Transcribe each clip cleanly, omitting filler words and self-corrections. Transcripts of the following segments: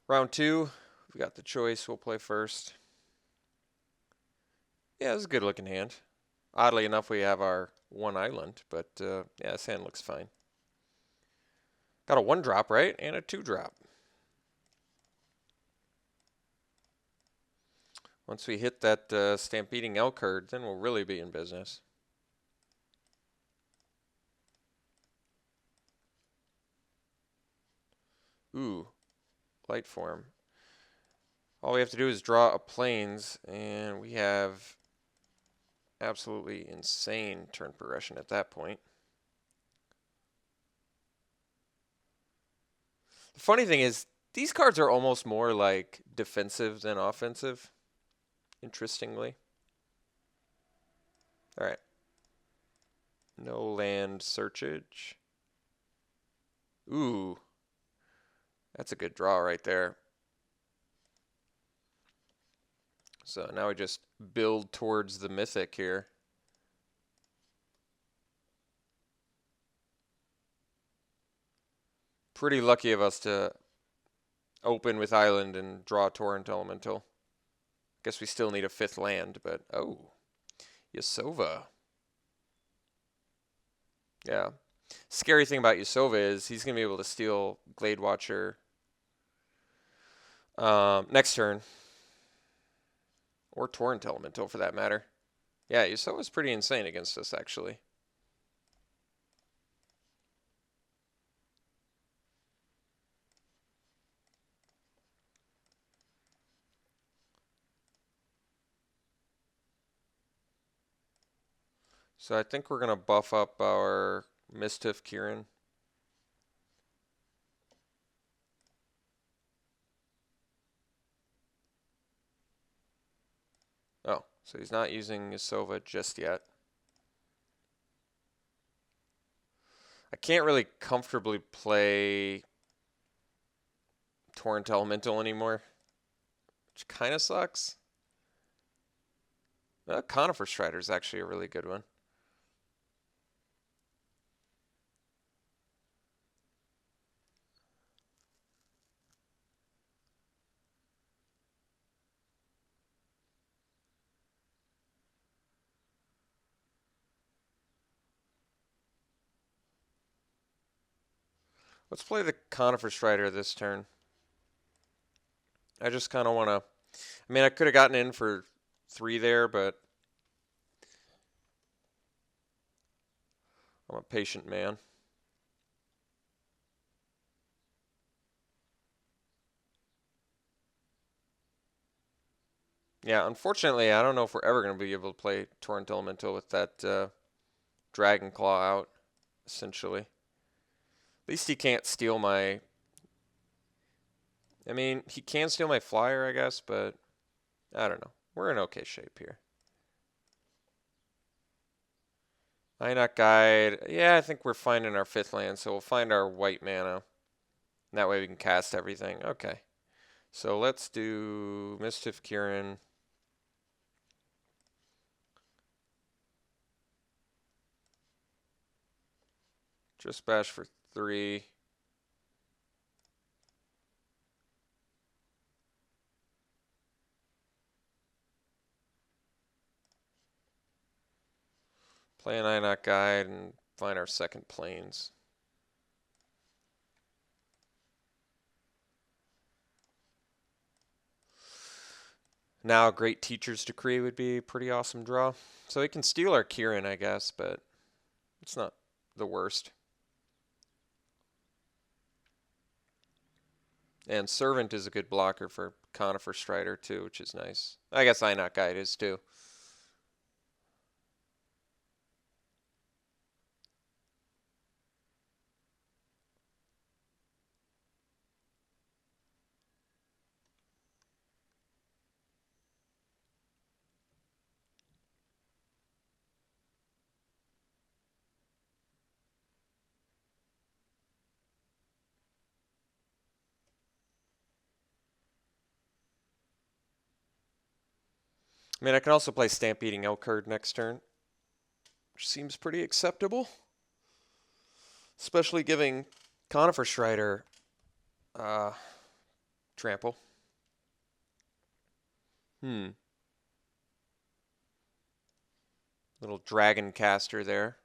Round two, we got the choice. We'll play first. Yeah, this is a good looking hand. Oddly enough, we have our one island, but yeah, this hand looks fine. Got a 1-drop, right? And a 2-drop. Once we hit that Stampeding Elk Herd, then we'll really be in business. Ooh, light form. All we have to do is draw a plains, and we have absolutely insane turn progression at that point. The funny thing is, these cards are almost more like defensive than offensive, interestingly. All right. No land searchage. Ooh, that's a good draw right there. So now we just build towards the mythic here. Pretty lucky of us to open with island and draw Torrent Elemental. Guess we still need a 5th land, but oh, Yasova. Yeah. Scary thing about Yasova is he's going to be able to steal Glade Watcher next turn. Or Torrent Elemental, for that matter. Yeah, Yusova's pretty insane against us, actually. So I think we're going to buff up our Mistiff Kieran. Oh, so he's not using Yasova just yet. I can't really comfortably play Torrent Elemental anymore, which kind of sucks. Conifer Strider is actually a really good one. Let's play the Conifer Strider this turn. I just kind of want to... I mean, I could have gotten in for 3 there, but I'm a patient man. Yeah, unfortunately, I don't know if we're ever going to be able to play Torrent Elemental with that Dragon Claw out, essentially. At least he can't steal my... I mean, he can steal my flyer, I guess, but I don't know. We're in okay shape here. Inoc Guide. Yeah, I think we're finding our 5th land, so we'll find our white mana. And that way we can cast everything. Okay. So let's do Mistiff Kieran. Just bash for 3. Play an Inoc Guide and find our 2nd plains. Now, Great Teacher's Decree would be a pretty awesome draw. So he can steal our Kieran, I guess, but it's not the worst. And Servant is a good blocker for Conifer Strider, too, which is nice. I guess Inoc Guide is, too. I mean, I can also play Stampeding Elk Herd next turn, which seems pretty acceptable. Especially giving Conifer Strider Trample. Little dragon caster there.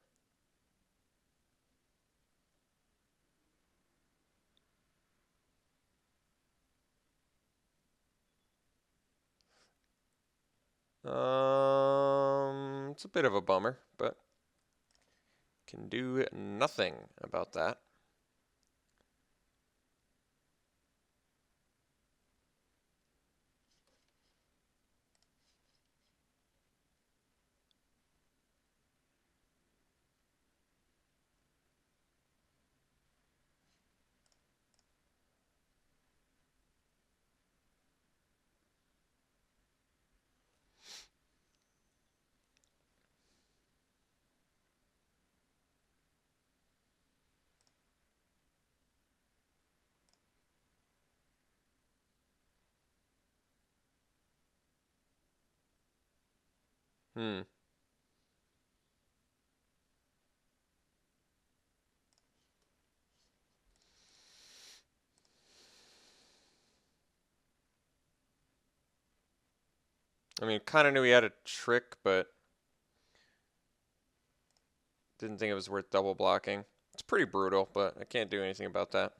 It's a bit of a bummer, but can do nothing about that. Hmm. I mean, kind of knew he had a trick, but didn't think it was worth double blocking. It's pretty brutal, but I can't do anything about that.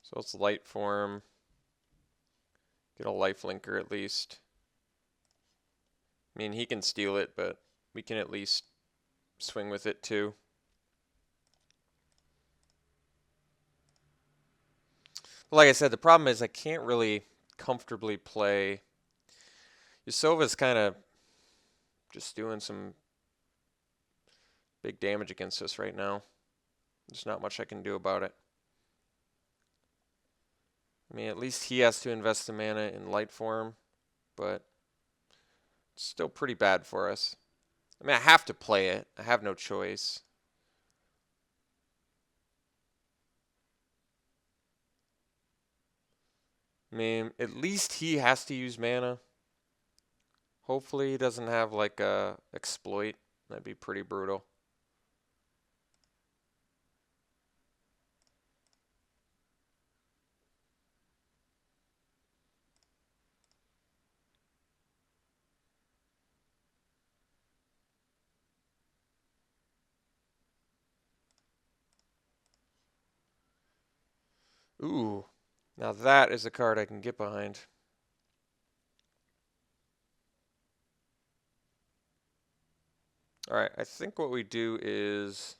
So let's light form. Get a life linker at least. I mean, he can steal it, but we can at least swing with it too. Like I said, the problem is I can't really comfortably play. Yusova's kind of just doing some big damage against us right now. There's not much I can do about it. I mean, at least he has to invest the mana in light form, but it's still pretty bad for us. I mean, I have to play it. I have no choice. I mean, at least he has to use mana. Hopefully he doesn't have like a exploit. That'd be pretty brutal. Ooh, now that is a card I can get behind. All right, I think what we do is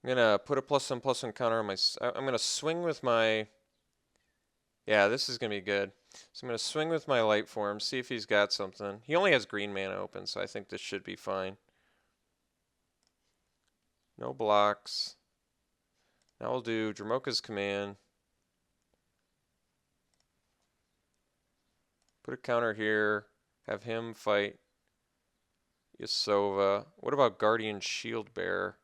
I'm gonna put a +1/+1 counter on my. I'm gonna swing with my. Yeah, this is gonna be good. So I'm gonna swing with my light form, see if he's got something. He only has green mana open, so I think this should be fine. No blocks. Now we'll do Dramoka's command. Put a counter here. Have him fight Yasova. What about Guardian Shield Bearer?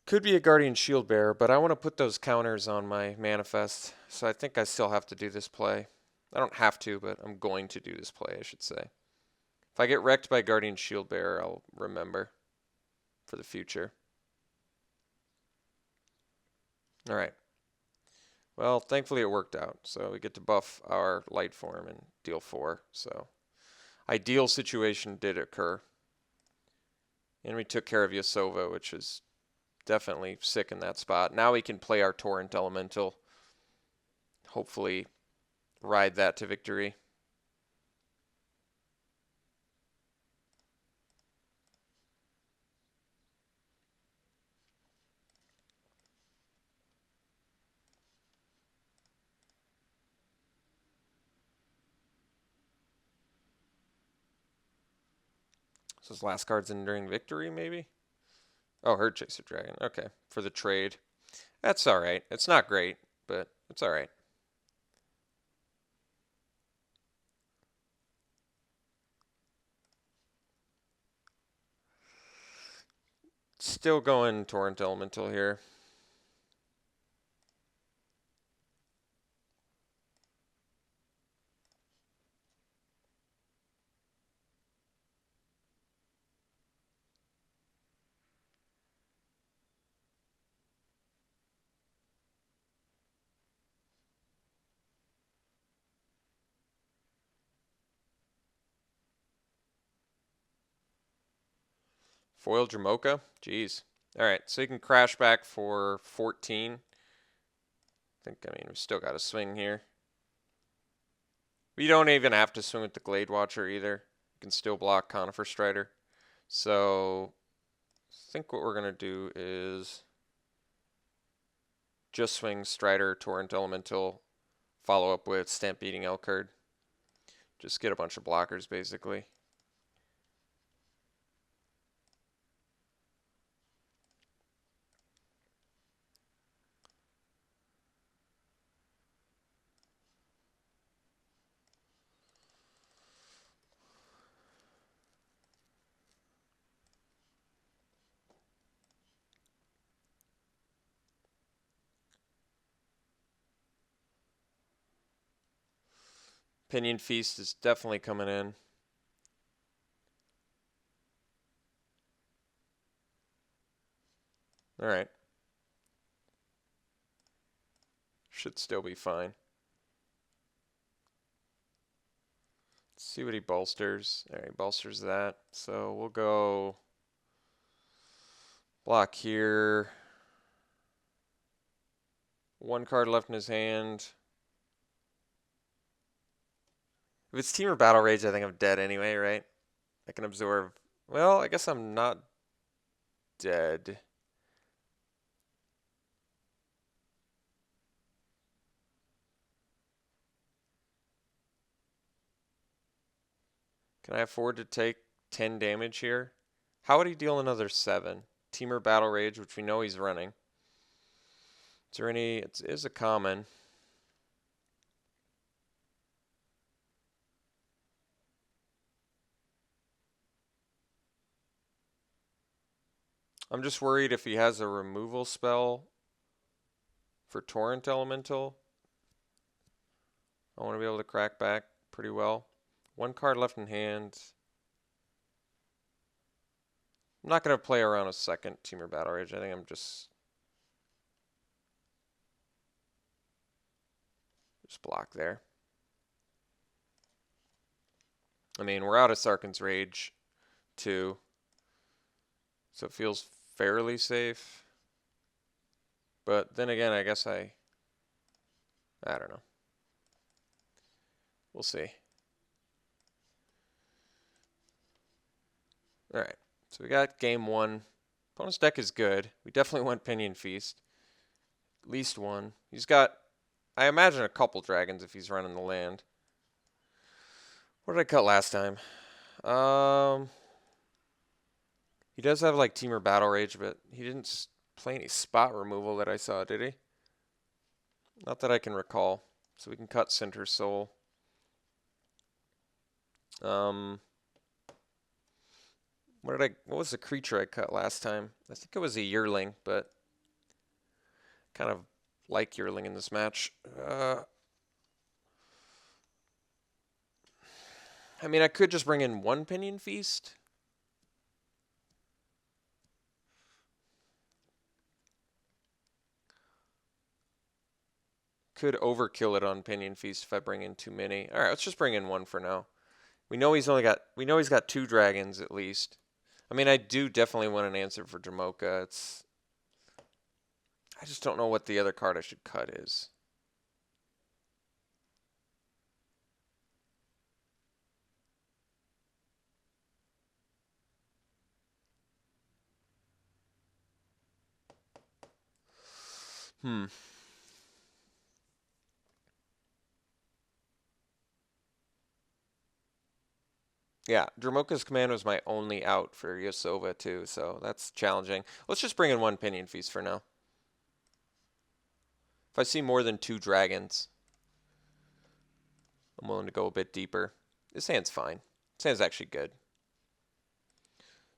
Could be a Guardian Shield Bearer, but I want to put those counters on my manifest, so I think I still have to do this play. I don't have to, but I'm going to do this play, I should say. If I get wrecked by Guardian Shield Bearer, I'll remember for the future. All right. Well, thankfully it worked out. So we get to buff our light form and deal 4. So ideal situation did occur. And we took care of Yasova, which is definitely sick in that spot. Now we can play our Torrent Elemental. Hopefully ride that to victory. So his last card's Enduring Victory, maybe? Oh, Herd Chaser Dragon. Okay, for the trade. That's all right. It's not great, but it's all right. Still going Torrent Elemental here. Foil Jamocha? Jeez. Alright, so you can crash back for 14. I mean, we still got a swing here. We don't even have to swing with the Glade Watcher either. You can still block Conifer Strider. So, I think what we're going to do is just swing Strider, Torrent Elemental, follow up with Stampeding Elkard. Just get a bunch of blockers, basically. Pinion Feast is definitely coming in. Alright. Should still be fine. Let's see what he bolsters. Alright, bolsters that. So we'll go block here. One card left in his hand. If it's Team or Battle Rage, I think I'm dead anyway, right? I can absorb. Well, I guess I'm not dead. Can I afford to take 10 damage here? How would he deal another 7? Team or Battle Rage, which we know he's running. Is there any... It is a common. I'm just worried if he has a removal spell for Torrent Elemental. I want to be able to crack back pretty well. One card left in hand. I'm not going to play around a second Team or Battle Rage. I think I'm just block there. I mean, we're out of Sarkhan's Rage too, so it feels fairly safe. But then again, I guess I don't know. We'll see. Alright, so we got game 1. Opponent's deck is good. We definitely want Pinion Feast. At least one. He's got, I imagine, a couple dragons if he's running the land. What did I cut last time? He does have like Team or Battle Rage, but he didn't play any spot removal that I saw, did he? Not that I can recall. So we can cut Center Soul. What was the creature I cut last time? I think it was a Yearling, but kind of like Yearling in this match. I mean, I could just bring in one Pinion Feast. Could overkill it on Pinion Feast if I bring in too many. All right, let's just bring in one for now. We know he's got 2 dragons at least. I mean, I do definitely want an answer for Jamocha. I just don't know what the other card I should cut is. Yeah, Dramoka's Command was my only out for Yasova too, so that's challenging. Let's just bring in one Pinion Feast for now. If I see more than 2 dragons, I'm willing to go a bit deeper. This hand's fine. This hand's actually good.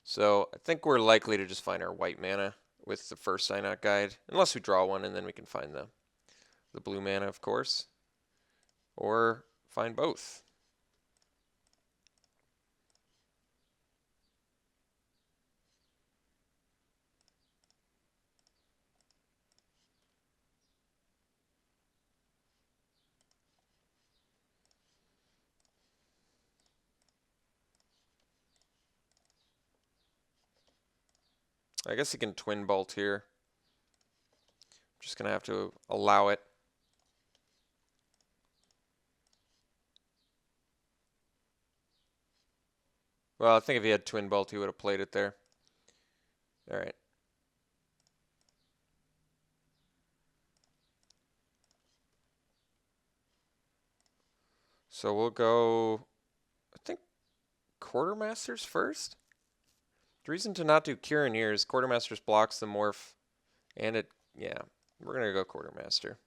So I think we're likely to just find our white mana with the first sign out guide, unless we draw one and then we can find the blue mana, of course, or find both. I guess he can twin bolt here. I'm just gonna have to allow it. Well, I think if he had twin bolt, he would have played it there. All right. So we'll go, I think, Quartermasters first? The reason to not do Kieran here is Quartermasters blocks the morph, and yeah, we're going to go Quartermaster.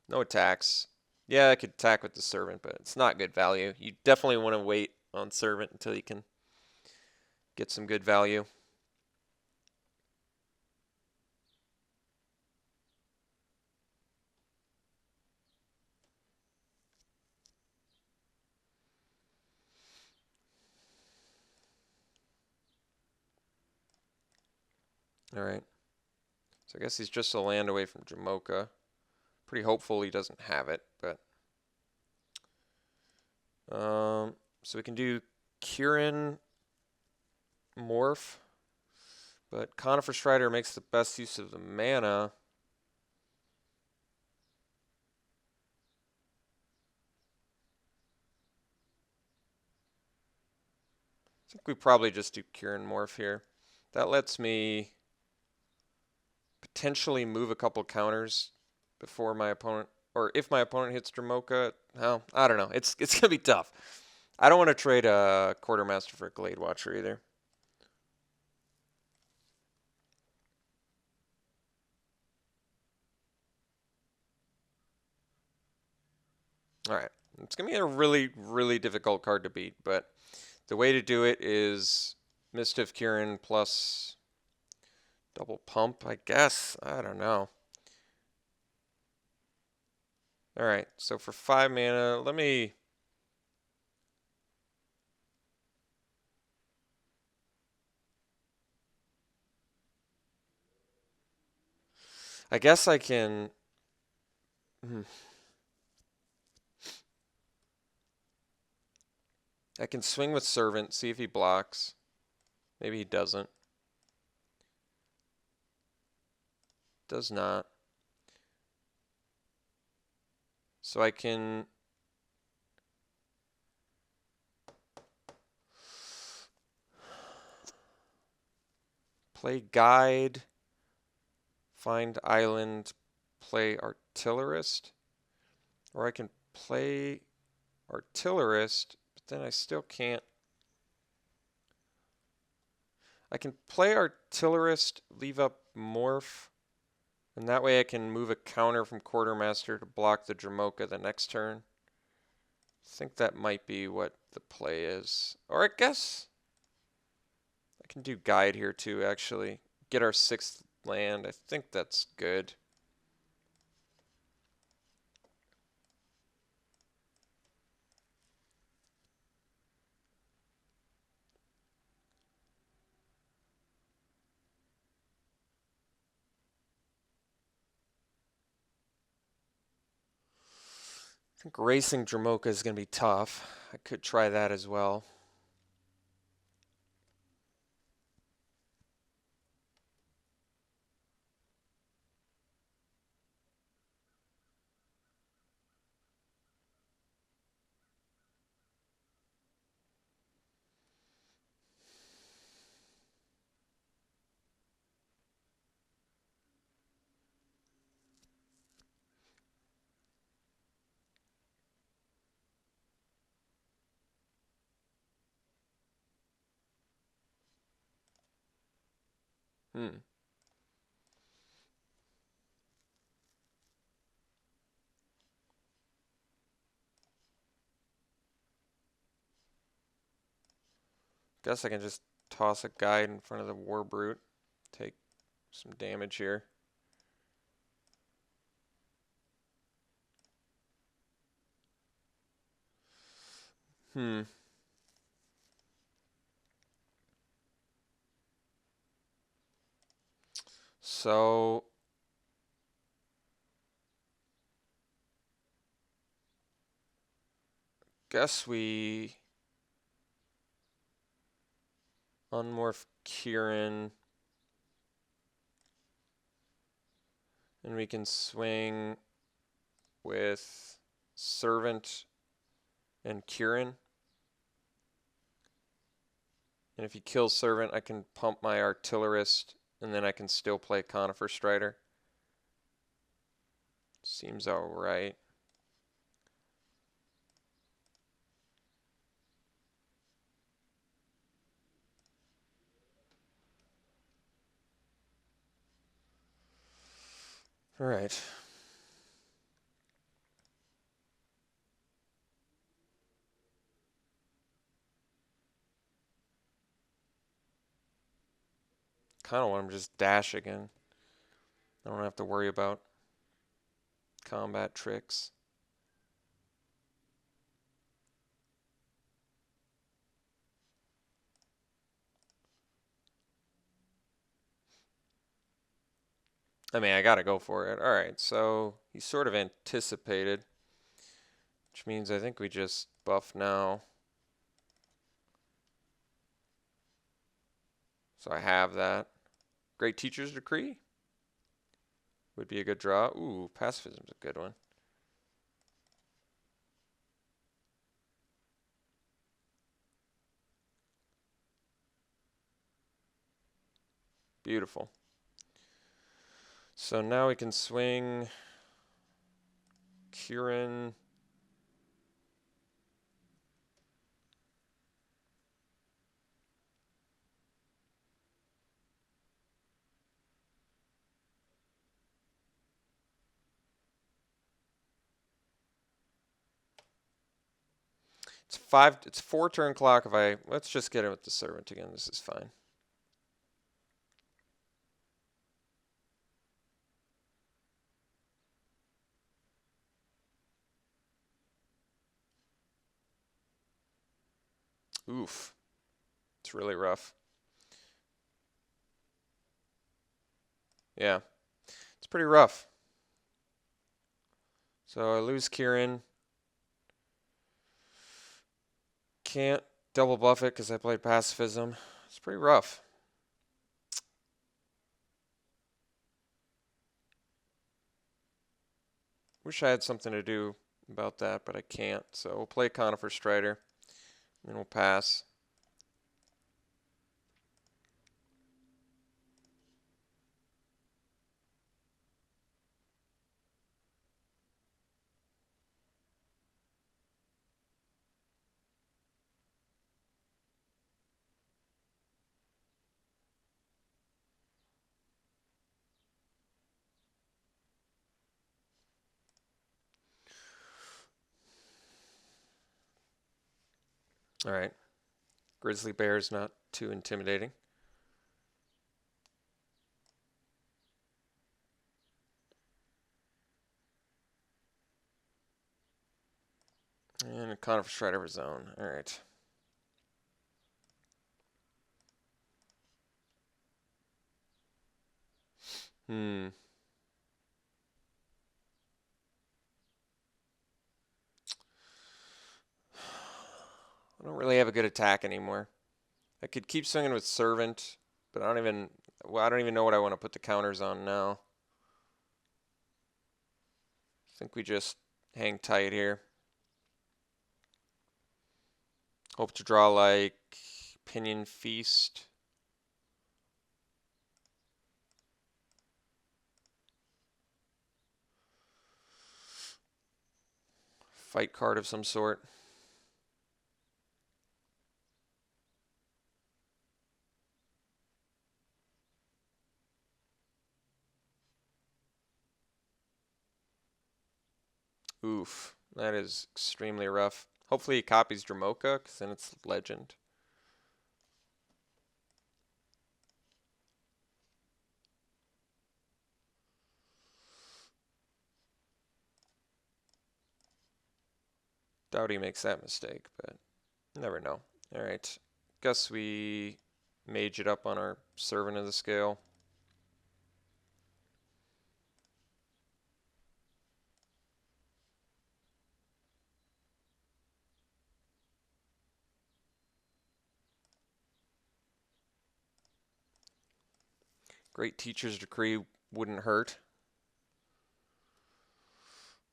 No attacks. Yeah, I could attack with the Servant, but it's not good value. You definitely want to wait on Servant until you can get some good value. All right. So I guess he's just a land away from Jamocha. Pretty hopeful he doesn't have it, but so we can do Kieran morph, but Conifer Strider makes the best use of the mana. I think we probably just do Kieran morph here. That lets me potentially move a couple counters before my opponent, or if my opponent hits Dramoka. Well, I don't know. It's gonna be tough. I don't want to trade a Quartermaster for a Glade Watcher either. All right, it's gonna be a really, really difficult card to beat, but the way to do it is Mistiff Kieran plus double pump, I guess. I don't know. All right, so for 5 mana, let me. I guess I can. I can swing with Servant, see if he blocks. Maybe he doesn't. Does not. So I can play Guide, find Island, play Artillerist. Or I can play Artillerist, but then I still can't. I can play Artillerist, leave up Morph, and that way I can move a counter from Quartermaster to block the Dramoka the next turn. I think that might be what the play is. Or I guess I can do Guide here too, actually. Get our 6th land. I think that's good. I think racing Dramoka is going to be tough. I could try that as well. Hmm. Guess I can just toss a guide in front of the War Brute. Take some damage here. So guess we unmorph Kieran, and we can swing with Servant and Kieran. And if he kills Servant, I can pump my Artillerist, and then I can still play Conifer Strider. Seems alright. Alright. Kind of want to just dash again. I don't have to worry about combat tricks. I mean, I gotta go for it. Alright, so he sort of anticipated, which means I think we just buff now. So I have that. Great Teacher's Decree would be a good draw. Ooh, Pacifism's a good one. Beautiful. So now we can swing Kieran. It's 4 turn clock. Let's just get it with the Servant again. This is fine. Oof. It's really rough. Yeah. It's pretty rough. So I lose Kieran. Can't double buff it because I played Pacifism. It's pretty rough. Wish I had something to do about that, but I can't. So we'll play Conifer Strider, and we'll pass. All right. Grizzly Bear's not too intimidating. And a Conifer Strider for zone. All right. I don't really have a good attack anymore. I could keep swinging with Servant, but I don't even know what I want to put the counters on now. I think we just hang tight here. Hope to draw like Pinion Feast. Fight card of some sort. Oof, that is extremely rough. Hopefully he copies Dramoka, because then it's legend. Doubt he makes that mistake, but never know. Alright, guess we mage it up on our Servant of the Scale. Great Teacher's Decree wouldn't hurt.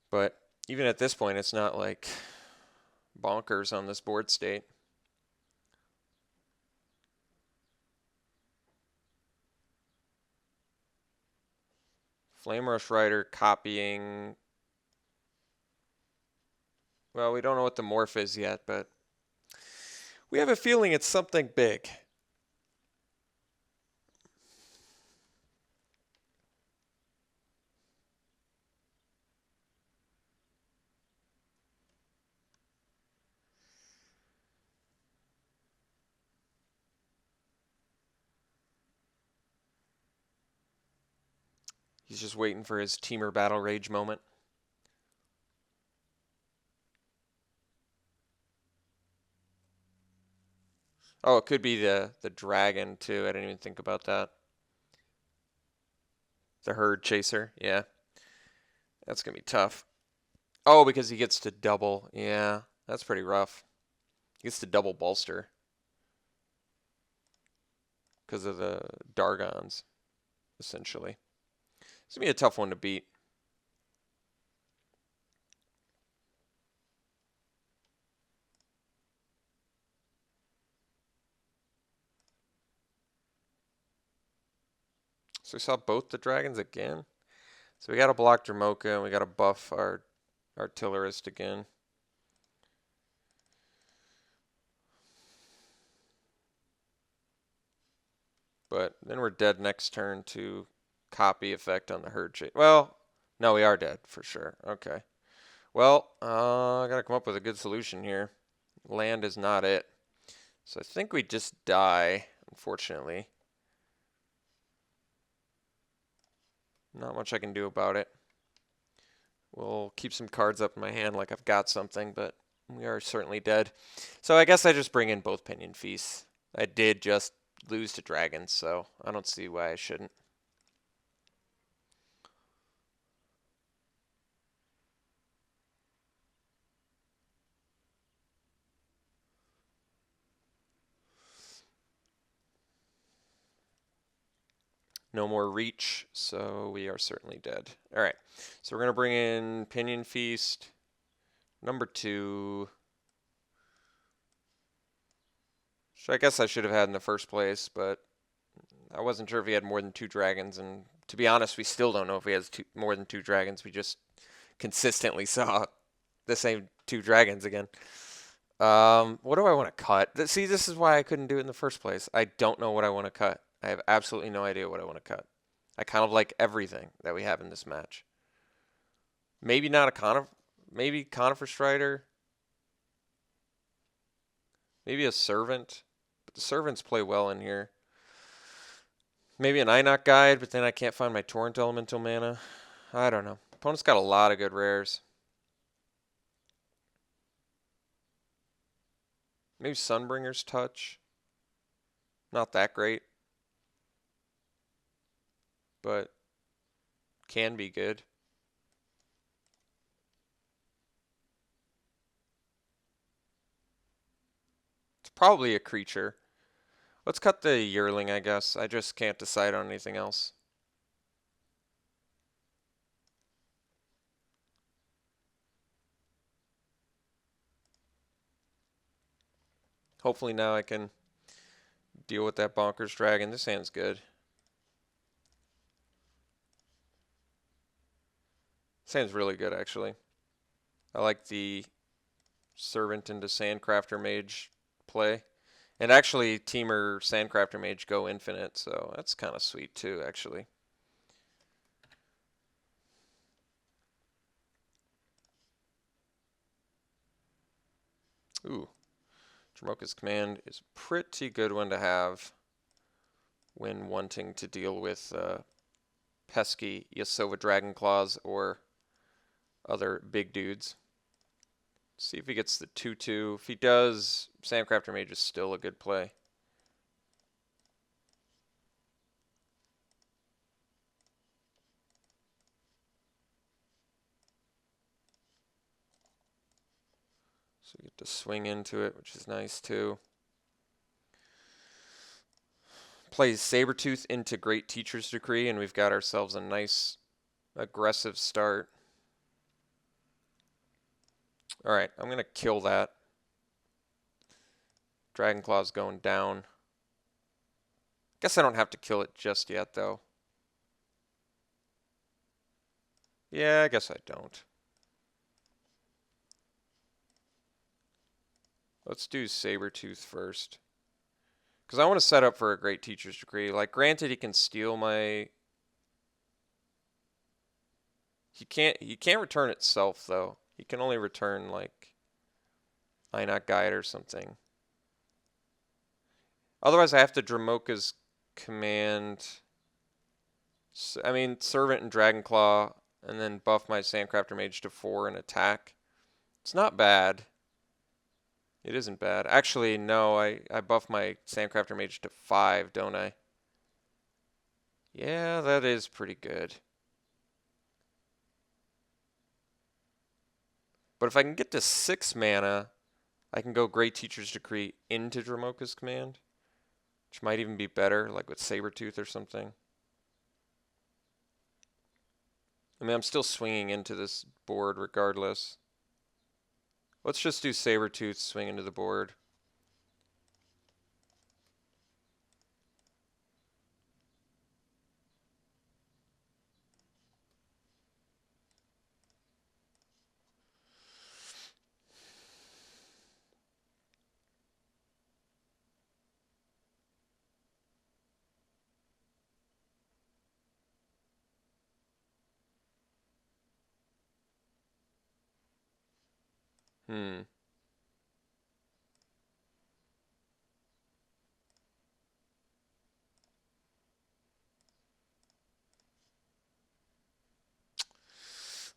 But even at this point, it's not like bonkers on this board state. Flame Rush Rider copying. Well, we don't know what the morph is yet, but we have a feeling it's something big. He's just waiting for his Teamer Battle Rage moment. Oh, it could be the dragon too. I didn't even think about that. The Herd Chaser, yeah. That's going to be tough. Oh, because he gets to double. Yeah, that's pretty rough. He gets to double bolster because of the Dargons, essentially. It's going to be a tough one to beat. So we saw both the dragons again. So we got to block Dramoka and we got to buff our artillerist again. But then we're dead next turn to copy effect on the herd chase. Well, no, we are dead for sure. Okay. Well, I got to come up with a good solution here. Land is not it. So I think we just die, unfortunately. Not much I can do about it. We'll keep some cards up in my hand like I've got something, but we are certainly dead. So I guess I just bring in both Pinion Feasts. I did just lose to dragons, so I don't see why I shouldn't. No more reach, so we are certainly dead. All right, so we're going to bring in Pinion Feast, number 2. Which I guess I should have had in the first place, but I wasn't sure if he had more than 2 dragons, and to be honest, we still don't know if he has more than 2 dragons. We just consistently saw the same 2 dragons again. What do I want to cut? See, this is why I couldn't do it in the first place. I don't know what I want to cut. I have absolutely no idea what I want to cut. I kind of like everything that we have in this match. Maybe not a maybe Conifer Strider. Maybe a Servant. But the Servants play well in here. Maybe an Inoc Guide, but then I can't find my Torrent Elemental mana. I don't know. Opponent's got a lot of good rares. Maybe Sunbringer's Touch. Not that great. But can be good. It's probably a creature. Let's cut the Yearling, I guess. I just can't decide on anything else. Hopefully now I can deal with that Bonkers Dragon. This hand's good. This hand's really good, actually. I like the Servant into Sandcrafter Mage play. And actually, Teamer Sandcrafter Mage go infinite, so that's kind of sweet too, actually. Ooh. Dramoka's Command is a pretty good one to have when wanting to deal with pesky Yasova Dragon Claws or other big dudes. See if he gets the 2/2. If he does, Sandcrafter Mage is still a good play. So you get to swing into it, which is nice too. Plays Sabretooth into Great Teacher's Decree, and we've got ourselves a nice aggressive start. Alright, I'm going to kill that. Dragonclaw's going down. Guess I don't have to kill it just yet, though. Yeah, I guess I don't. Let's do Sabretooth first. Because I want to set up for a Great Teacher's Decree. Like, granted, he can steal my... He can't return itself, though. He can only return, like, Inoc Guide or something. Otherwise, I have to Dramoka's Command... I mean, Servant and Dragonclaw, and then buff my Sandcrafter Mage to 4 and attack. It's not bad. It isn't bad. Actually, no, I buff my Sandcrafter Mage to 5, don't I? Yeah, that is pretty good. But if I can get to 6 mana, I can go Great Teacher's Decree into Dramoka's Command, which might even be better, like with Sabretooth or something. I mean, I'm still swinging into this board regardless. Let's just do Sabretooth, swing into the board.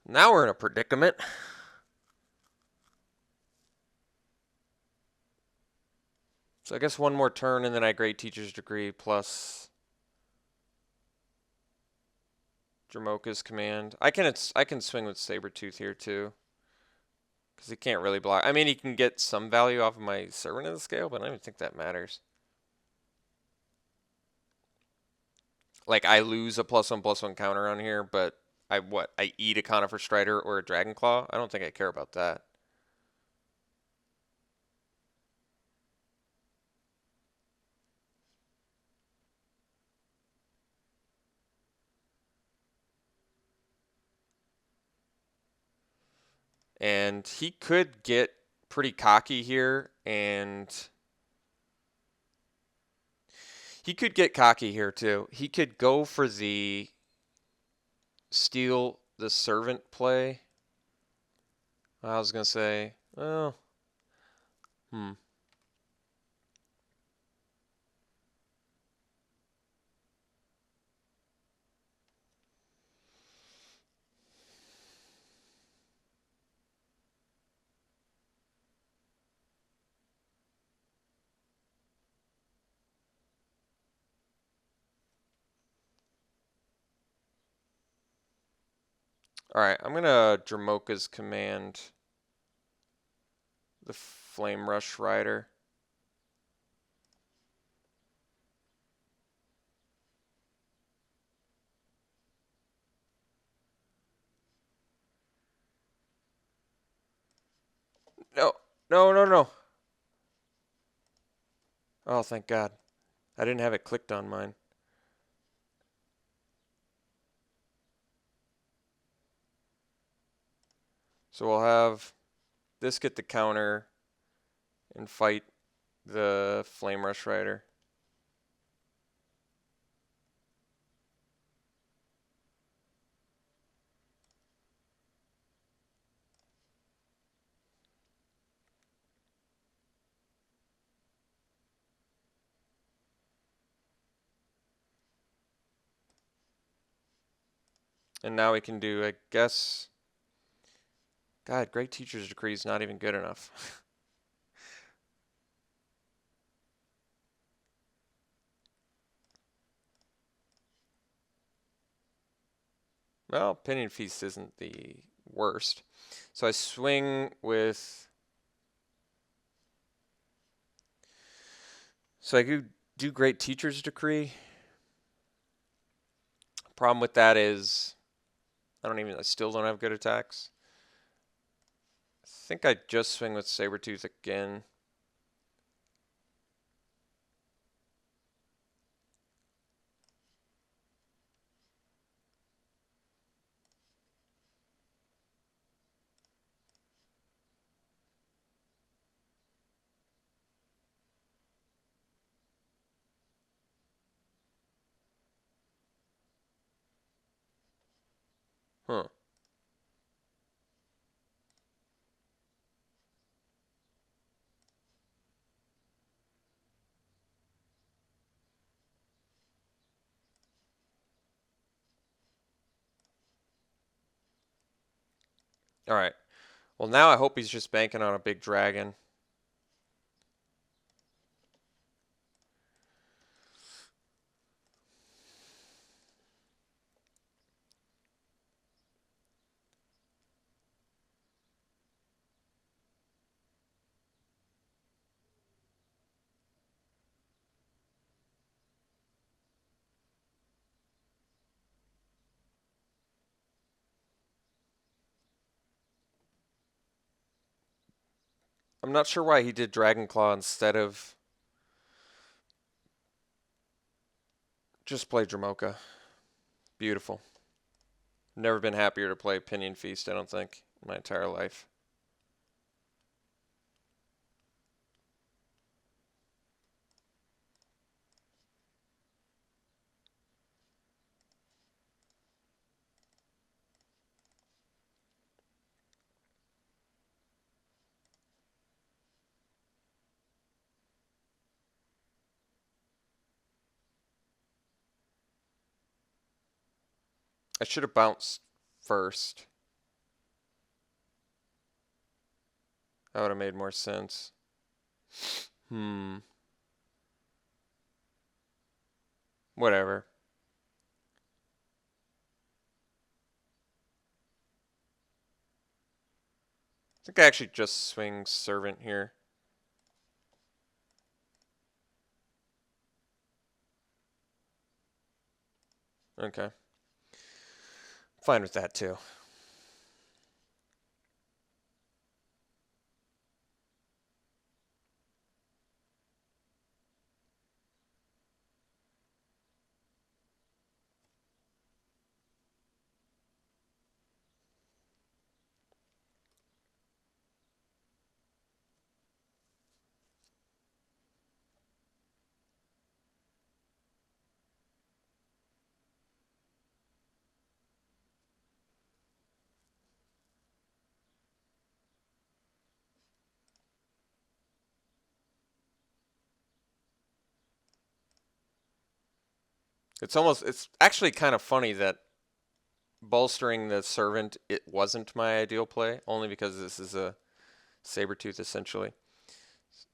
Now we're in a predicament. So I guess one more turn and then I Great Teacher's Decree plus Dramoka's Command. I can swing with Sabretooth here too. Because he can't really block. I mean, he can get some value off of my Servant of the Scale, but I don't even think that matters. Like, I lose a +1/+1 counter on here, but I eat a Conifer Strider or a Dragonclaw? I don't think I care about that. And he could get pretty cocky here, and he could get cocky here too. He could go for the steal the Servant play. I was going to say, oh, Alright, I'm going to Dramoka's Command the Flame Rush Rider. No, no, no, no. Oh, thank God. I didn't have it clicked on mine. So we'll have this get the counter and fight the Flame Rush Rider. And now we can do, I guess, God, Great Teacher's Decree is not even good enough. Well, Pinion Feast isn't the worst. So I swing with... So I do Great Teacher's Decree. Problem with that is I still don't have good attacks. I think I just swing with Sabretooth again. Huh. All right. Well, now I hope he's just banking on a big dragon. I'm not sure why he did Dragon Claw instead of just play Dramoka. Beautiful. Never been happier to play Pinion Feast, I don't think, in my entire life. I should have bounced first. That would have made more sense. Whatever. I think I actually just swing Servant here. Okay. Fine with that too. It's actually kind of funny that bolstering the Servant, it wasn't my ideal play, only because this is a Sabretooth essentially.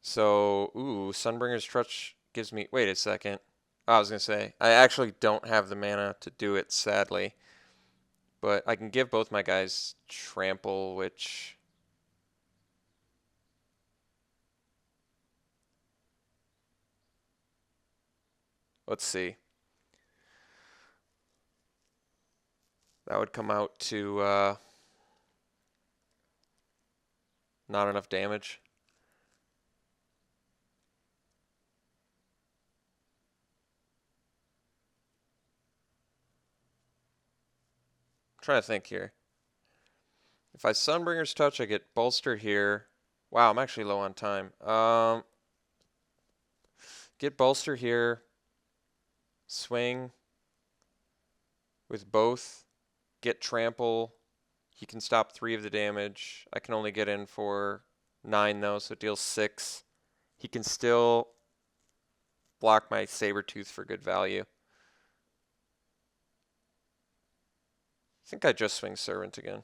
So, ooh, Sunbringer's Trust gives me, wait a second. I was going to say, I actually don't have the mana to do it, sadly. But I can give both my guys Trample, which... Let's see. That would come out to not enough damage. I'm trying to think here. If I Sunbringer's Touch, I get Bolster here. Wow, I'm actually low on time. Get Bolster here. Swing with both. Get Trample. He can stop 3 of the damage. I can only get in for 9 though, so it deals 6. He can still block my Sabretooth for good value. I think I just swing Servant again.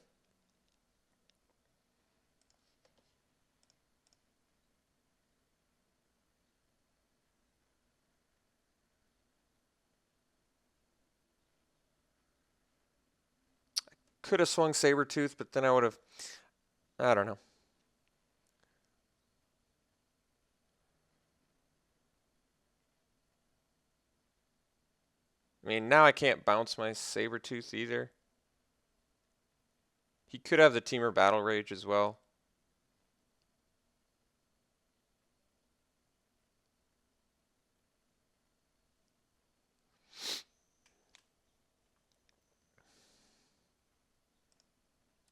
Could have swung Sabertooth, but then I would have, I don't know. I mean, now I can't bounce my Sabertooth either. He could have the Teamer Battle Rage as well.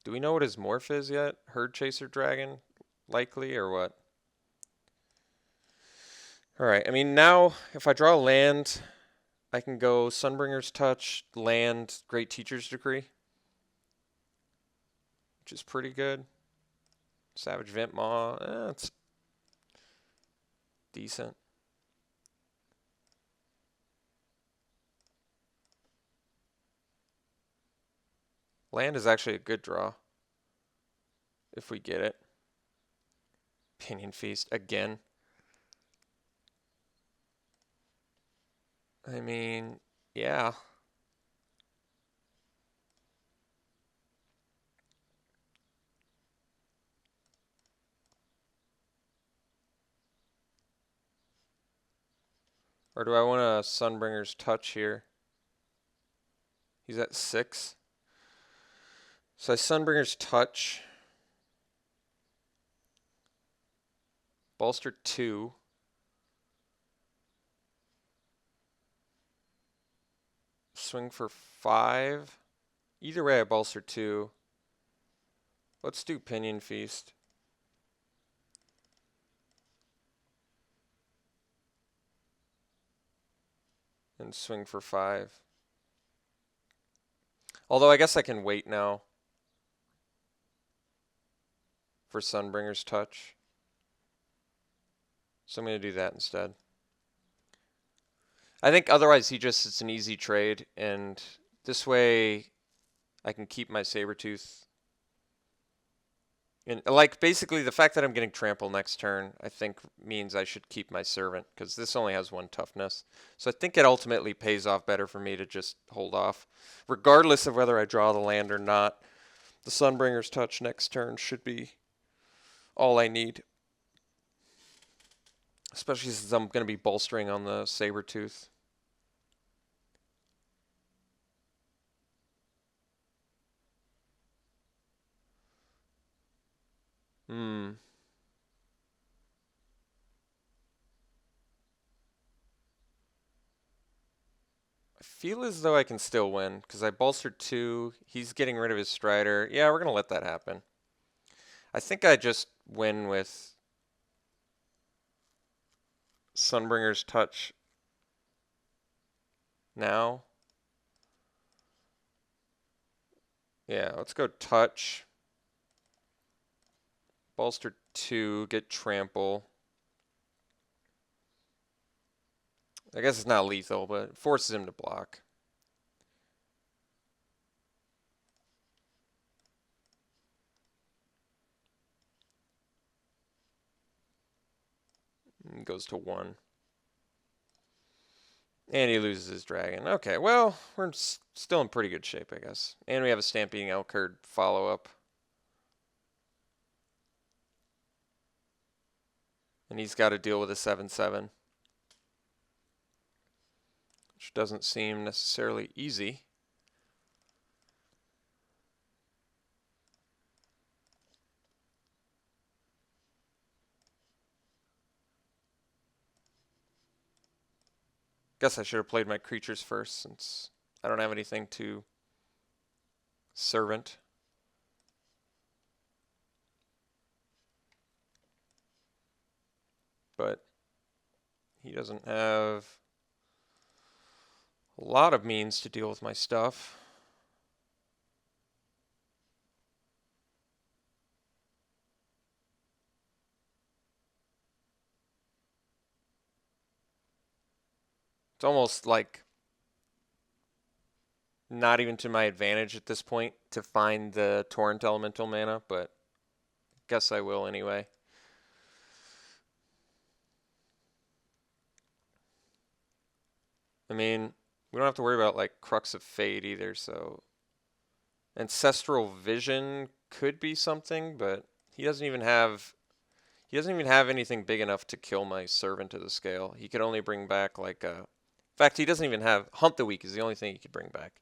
Do we know what his morph is yet? Herd Chaser Dragon? Likely, or what? Alright, I mean, now, if I draw a land, I can go Sunbringer's Touch, land, Great Teacher's Decree. Which is pretty good. Savage Vent Maw, it's decent. Land is actually a good draw. If we get it. Pinion Feast again. I mean, yeah. Or do I want a Sunbringer's Touch here? He's at 6. So I Sunbringer's Touch. Bolster 2. Swing for 5. Either way I bolster 2. Let's do Pinion Feast. And swing for 5. Although I guess I can wait now for Sunbringer's Touch. So I'm going to do that instead. I think otherwise it's an easy trade, and this way I can keep my Sabertooth. And like basically the fact that I'm getting trample next turn, I think means I should keep my Servant, because this only has 1 toughness. So I think it ultimately pays off better for me to just hold off. Regardless of whether I draw the land or not, the Sunbringer's Touch next turn should be all I need. Especially since I'm going to be bolstering on the Sabertooth. I feel as though I can still win, because I bolstered 2. He's getting rid of his Strider. Yeah, we're going to let that happen. I think I just win with Sunbringer's Touch now. Yeah, let's go Touch. Bolster 2, get Trample. I guess it's not lethal, but it forces him to block. And goes to 1. And he loses his dragon. Okay, well, we're still in pretty good shape, I guess. And we have a Stampeding Elk Herd follow-up. And he's got to deal with a 7/7. Which doesn't seem necessarily easy. Guess I should have played my creatures first, since I don't have anything to Servant. But he doesn't have a lot of means to deal with my stuff. It's almost like not even to my advantage at this point to find the Torrent Elemental mana, but guess I will anyway. I mean, we don't have to worry about like Crux of Fate either, so Ancestral Vision could be something, but he doesn't even have anything big enough to kill my Servant of the Scale. He could only bring back like a. In fact, he doesn't even have Hunt the Weak is the only thing he could bring back.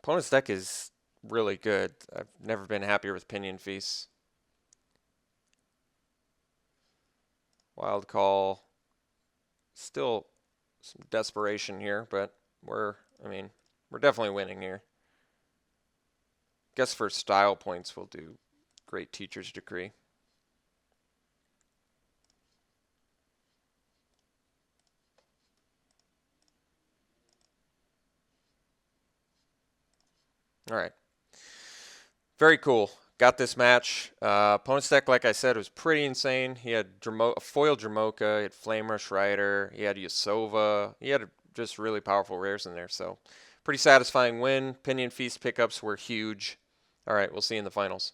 Opponent's deck is really good. I've never been happier with Pinion Feast. Wild Call. Still some desperation here, but we're definitely winning here. Guess for style points, we'll do Great Teacher's Decree. All right. Very cool. Got this match. Opponent's deck, like I said, was pretty insane. He had a foil Dramoka, he had Flame Rush Rider, he had Yasova. He had just really powerful rares in there. So pretty satisfying win. Pinion Feast pickups were huge. All right, we'll see you in the finals.